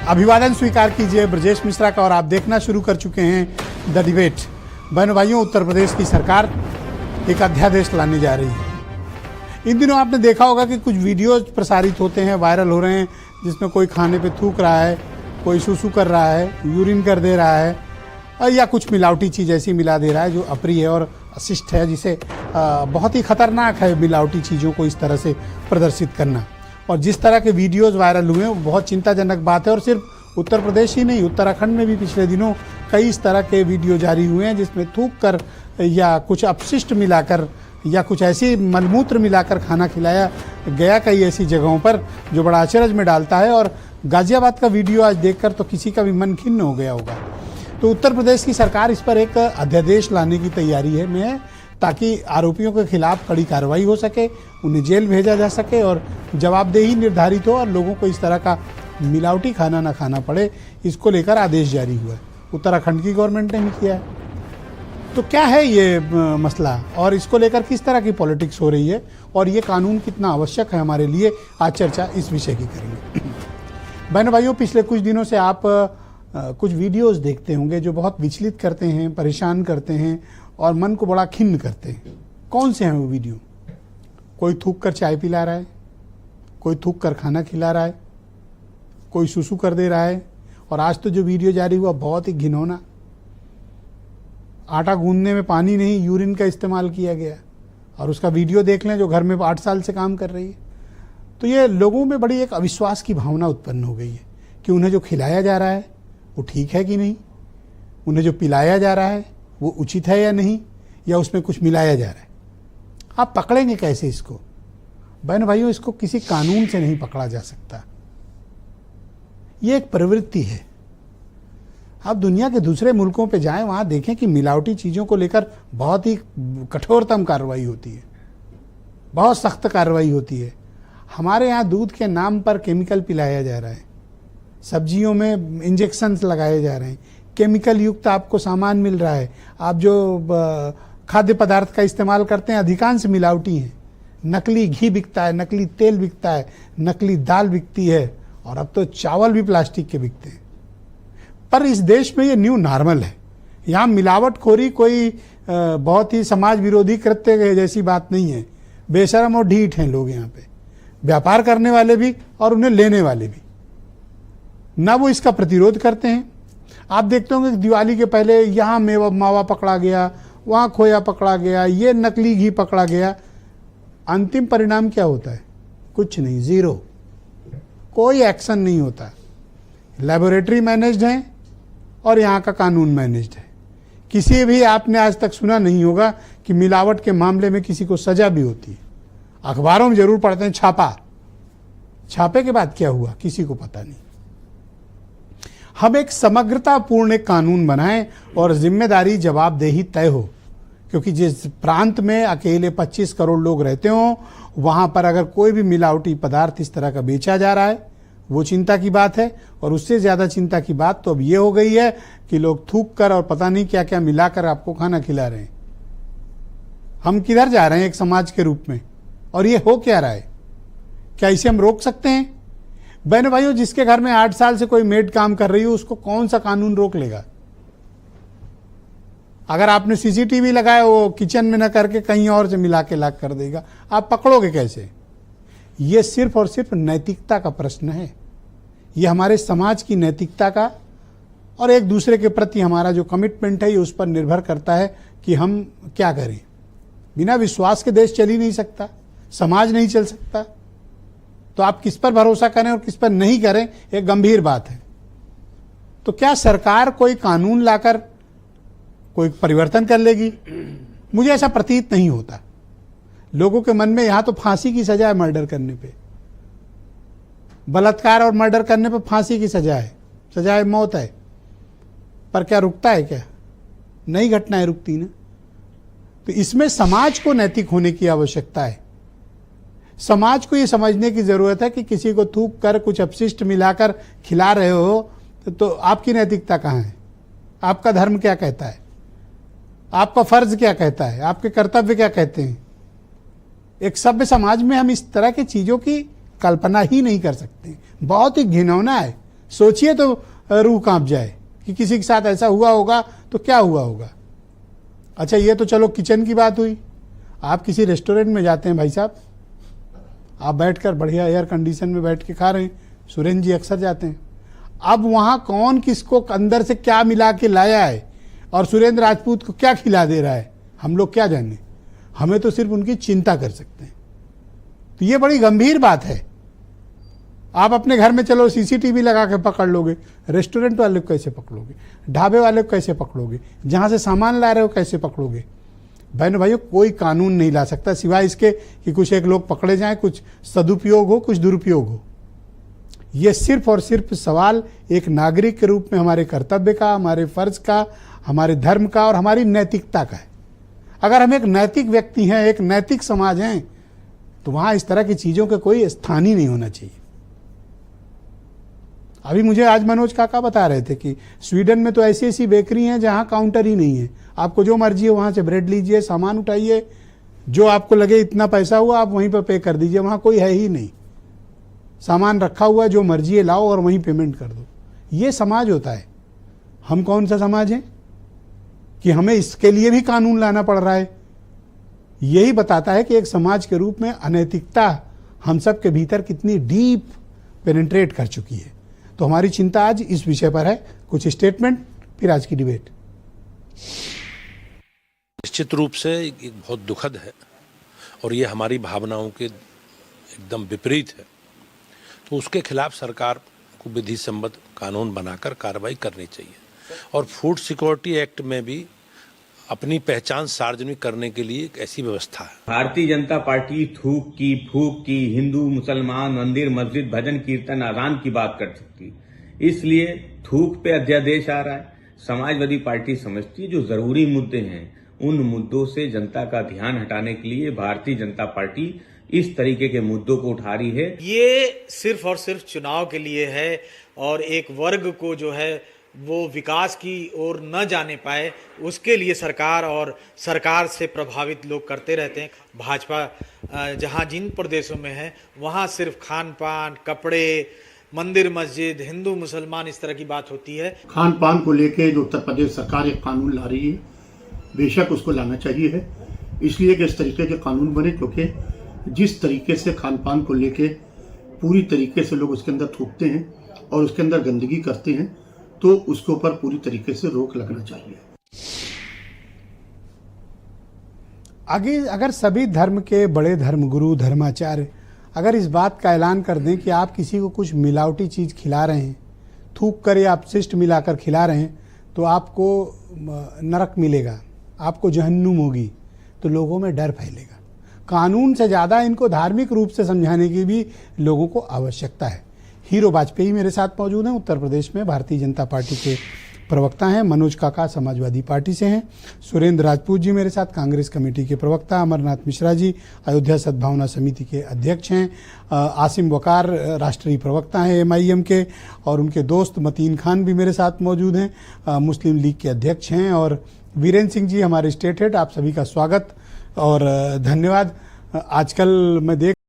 अभिवादन स्वीकार कीजिए ब्रजेश मिश्रा का और आप देखना शुरू कर चुके हैं द डिबेट। बहनों भाइयों, उत्तर प्रदेश की सरकार एक अध्यादेश लाने जा रही है। इन दिनों आपने देखा होगा कि कुछ वीडियोज प्रसारित होते हैं, वायरल हो रहे हैं, जिसमें कोई खाने पे थूक रहा है, कोई सुसु कर रहा है, यूरिन कर दे रहा है या कुछ मिलावटी चीज़ ऐसी मिला दे रहा है जो अप्रिय और अशिष्ट है, जिसे बहुत ही खतरनाक है मिलावटी चीज़ों को इस तरह से प्रदर्शित करना। और जिस तरह के वीडियोज़ वायरल हुए हैं वो बहुत चिंताजनक बात है। और सिर्फ उत्तर प्रदेश ही नहीं, उत्तराखंड में भी पिछले दिनों कई इस तरह के वीडियो जारी हुए हैं जिसमें थूक कर या कुछ अपशिष्ट मिलाकर या कुछ ऐसी मलमूत्र मिलाकर खाना खिलाया गया कई ऐसी जगहों पर, जो बड़ा अचरज में डालता है। और गाजियाबाद का वीडियो आज देखकर तो किसी का भी मन खिन्न हो गया होगा। तो उत्तर प्रदेश की सरकार इस पर एक अध्यादेश लाने की तैयारी में, ताकि आरोपियों के खिलाफ कड़ी कार्रवाई हो सके, उन्हें जेल भेजा जा सके और जवाबदेही निर्धारित हो और लोगों को इस तरह का मिलावटी खाना ना खाना पड़े। इसको लेकर आदेश जारी हुआ है। उत्तराखंड की गवर्नमेंट ने भी किया है। तो क्या है ये मसला और इसको लेकर किस तरह की पॉलिटिक्स हो रही है और ये कानून कितना आवश्यक है हमारे लिए, आज चर्चा इस विषय की करेंगे। बहनों भाइयों, पिछले कुछ दिनों से आप कुछ वीडियोस देखते होंगे जो बहुत विचलित करते हैं, परेशान करते हैं और मन को बड़ा खिन्न करते हैं। कौन से हैं वो वीडियो? कोई थूक कर चाय पिला रहा है, कोई थूक कर खाना खिला रहा है, कोई सुसु कर दे रहा है। और आज तो जो वीडियो जारी हुआ बहुत ही घिनौना, आटा गूंदने में पानी नहीं, यूरिन का इस्तेमाल किया गया। और उसका वीडियो देख लें, जो घर में 8 साल से काम कर रही है। तो ये लोगों में बड़ी एक अविश्वास की भावना उत्पन्न हो गई है कि उन्हें जो खिलाया जा रहा है वो ठीक है कि नहीं, उन्हें जो पिलाया जा रहा है वो उचित है या नहीं, या उसमें कुछ मिलाया जा रहा है। आप पकड़ेंगे कैसे इसको? बहन भाइयों, इसको किसी कानून से नहीं पकड़ा जा सकता। ये एक प्रवृत्ति है। आप दुनिया के दूसरे मुल्कों पे जाएं, वहाँ देखें कि मिलावटी चीज़ों को लेकर बहुत ही कठोरतम कार्रवाई होती है, बहुत सख्त कार्रवाई होती है। हमारे यहाँ दूध के नाम पर केमिकल पिलाया जा रहा है, सब्जियों में इंजेक्शन्स लगाए जा रहे हैं, केमिकल युक्त आपको सामान मिल रहा है। आप जो खाद्य पदार्थ का इस्तेमाल करते हैं अधिकांश मिलावटी हैं। नकली घी बिकता है, नकली तेल बिकता है, नकली दाल बिकती है और अब तो चावल भी प्लास्टिक के बिकते हैं। पर इस देश में ये न्यू नॉर्मल है। यहाँ मिलावटखोरी कोई बहुत ही समाज विरोधी कृत्य जैसी बात नहीं है। बेशरम और ढीठ हैं लोग यहाँ पे, व्यापार करने वाले भी और उन्हें लेने वाले भी। ना वो इसका प्रतिरोध करते हैं। आप देखते होंगे कि दिवाली के पहले यहाँ मावा पकड़ा गया, वहाँ खोया पकड़ा गया, ये नकली घी पकड़ा गया। अंतिम परिणाम क्या होता है? कुछ नहीं, जीरो। कोई एक्शन नहीं होता। लेबोरेटरी मैनेज्ड है और यहाँ का कानून मैनेज्ड है। किसी भी आपने आज तक सुना नहीं होगा कि मिलावट के मामले में किसी को सजा भी होती है। अखबारों में जरूर पढ़ते हैं छापा, छापे के बाद क्या हुआ किसी को पता नहीं। हम एक समग्रतापूर्ण एक कानून बनाएं और जिम्मेदारी जवाबदेही तय हो, क्योंकि जिस प्रांत में अकेले 25 करोड़ लोग रहते हों, वहाँ पर अगर कोई भी मिलावटी पदार्थ इस तरह का बेचा जा रहा है, वो चिंता की बात है। और उससे ज़्यादा चिंता की बात तो अब ये हो गई है कि लोग थूक कर और पता नहीं क्या क्या मिलाकर आपको खाना खिला रहे हैं। हम किधर जा रहे हैं एक समाज के रूप में, और ये हो क्या रहा है? क्या इसे हम रोक सकते हैं? बहनों भाइयों, जिसके घर में 8 साल से कोई मेड काम कर रही हो, उसको कौन सा कानून रोक लेगा? अगर आपने सीसीटीवी लगाया, वो किचन में न करके कहीं और से मिला के लाक कर देगा, आप पकड़ोगे कैसे? ये सिर्फ और सिर्फ नैतिकता का प्रश्न है। ये हमारे समाज की नैतिकता का और एक दूसरे के प्रति हमारा जो कमिटमेंट है, ये उस पर निर्भर करता है कि हम क्या करें। बिना विश्वास के देश चल ही नहीं सकता, समाज नहीं चल सकता। तो आप किस पर भरोसा करें और किस पर नहीं करें, एक गंभीर बात है। तो क्या सरकार कोई कानून लाकर कोई परिवर्तन कर लेगी? मुझे ऐसा प्रतीत नहीं होता। लोगों के मन में यहाँ तो फांसी की सजा है मर्डर करने पे, बलात्कार और मर्डर करने पे फांसी की सजा है, सजाए मौत है। पर क्या रुकता है? क्या नई घटनाएं रुकती ना? तो इसमें समाज को नैतिक होने की आवश्यकता है। समाज को ये समझने की जरूरत है कि किसी को थूक कर कुछ अपशिष्ट मिलाकर खिला रहे हो तो आपकी नैतिकता कहाँ है? आपका धर्म क्या कहता है? आपका फर्ज क्या कहता है? आपके कर्तव्य क्या कहते हैं? एक सभ्य समाज में हम इस तरह की चीज़ों की कल्पना ही नहीं कर सकते। बहुत ही घिनौना है सोचिए तो रूह कांप जाए कि किसी के साथ ऐसा हुआ होगा तो क्या हुआ होगा। अच्छा, ये तो चलो किचन की बात हुई। आप किसी रेस्टोरेंट में जाते हैं भाई साहब, आप बैठकर बढ़िया एयर कंडीशन में बैठ के खा रहे हैं, सुरेंद्र जी अक्सर जाते हैं। अब वहाँ कौन किसको अंदर से क्या मिला के लाया है और सुरेंद्र राजपूत को क्या खिला दे रहा है, हम लोग क्या जाने। हमें तो सिर्फ उनकी चिंता कर सकते हैं। तो ये बड़ी गंभीर बात है। आप अपने घर में चलो सीसीटीवी लगा के पकड़ लोगे, रेस्टोरेंट वाले को कैसे पकड़ोगे, ढाबे वाले को कैसे पकड़ोगे, जहाँ से सामान ला रहे हो कैसे पकड़ोगे। बहनों भाइयों, कोई कानून नहीं ला सकता सिवाय इसके कि कुछ एक लोग पकड़े जाएं, कुछ सदुपयोग हो, कुछ दुरुपयोग हो। ये सिर्फ और सिर्फ सवाल एक नागरिक के रूप में हमारे कर्तव्य का, हमारे फर्ज का, हमारे धर्म का और हमारी नैतिकता का है। अगर हम एक नैतिक व्यक्ति हैं, एक नैतिक समाज हैं, तो वहाँ इस तरह की चीज़ों का कोई स्थान ही नहीं होना चाहिए। अभी मुझे आज मनोज काका बता रहे थे कि स्वीडन में तो ऐसी ऐसी बेकरी हैं जहाँ काउंटर ही नहीं है। आपको जो मर्जी हो वहाँ से ब्रेड लीजिए, सामान उठाइए, जो आपको लगे इतना पैसा हुआ आप वहीं पर पे कर दीजिए, वहाँ कोई है ही नहीं। सामान रखा हुआ है, जो मर्जी है लाओ और वहीं पेमेंट कर दो। ये समाज होता है। हम कौन सा समाज है कि हमें इसके लिए भी कानून लाना पड़ रहा है। यही बताता है कि एक समाज के रूप में अनैतिकता हम सब के भीतर कितनी डीप पेनिट्रेट कर चुकी है। तो हमारी चिंता आज इस विषय पर है। कुछ स्टेटमेंट, फिर आज की डिबेट। निश्चित रूप से एक बहुत दुखद है और ये हमारी भावनाओं के एकदम विपरीत है। तो उसके खिलाफ सरकार को विधि सम्मत कानून बनाकर कार्रवाई करनी चाहिए और फूड सिक्योरिटी एक्ट में भी अपनी पहचान सार्वजनिक करने के लिए एक ऐसी व्यवस्था है। भारतीय जनता पार्टी थूक की, फूक की, हिंदू मुसलमान, मंदिर मस्जिद, भजन कीर्तन अजान की बात कर सकती, इसलिए थूक पे अध्यादेश आ रहा है। समाजवादी पार्टी समझती है जो जरूरी मुद्दे हैं उन मुद्दों से जनता का ध्यान हटाने के लिए भारतीय जनता पार्टी इस तरीके के मुद्दों को उठा रही है। ये सिर्फ और सिर्फ चुनाव के लिए है और एक वर्ग को जो है वो विकास की ओर न जाने पाए उसके लिए सरकार और सरकार से प्रभावित लोग करते रहते हैं। भाजपा जहां जिन प्रदेशों में है वहां सिर्फ खान पान, कपड़े, मंदिर मस्जिद, हिंदू मुसलमान इस तरह की बात होती है। खान पान को लेके जो उत्तर प्रदेश सरकार एक कानून ला रही है, बेशक उसको लाना चाहिए है, इसलिए कि इस तरीके के कानून बने, क्योंकि जिस तरीके से खान पान को लेके पूरी तरीके से लोग उसके अंदर थूकते हैं और उसके अंदर गंदगी करते हैं, तो उसके ऊपर पूरी तरीके से रोक लगना चाहिए। आगे अगर सभी धर्म के बड़े धर्मगुरु, धर्माचार्य अगर इस बात का ऐलान कर दें कि आप किसी को कुछ मिलावटी चीज़ खिला रहे हैं, थूक कर या अपशिष्ट मिलाकर खिला रहे हैं, तो आपको नरक मिलेगा, आपको जहन्नुम होगी, तो लोगों में डर फैलेगा। कानून से ज़्यादा इनको धार्मिक रूप से समझाने की भी लोगों को आवश्यकता है। हीरो वाजपेयी मेरे साथ मौजूद हैं, उत्तर प्रदेश में भारतीय जनता पार्टी के प्रवक्ता हैं। मनोज काका समाजवादी पार्टी से हैं। सुरेंद्र राजपूत जी मेरे साथ कांग्रेस कमेटी के प्रवक्ता। अमरनाथ मिश्रा जी अयोध्या सद्भावना समिति के अध्यक्ष हैं। आसिम वकार राष्ट्रीय प्रवक्ता हैं MIM के, और उनके दोस्त मतीन खान भी मेरे साथ मौजूद हैं, मुस्लिम लीग के अध्यक्ष हैं। और वीरेंद्र सिंह जी हमारे स्टेट हेड। आप सभी का स्वागत और धन्यवाद। आजकल मैं देख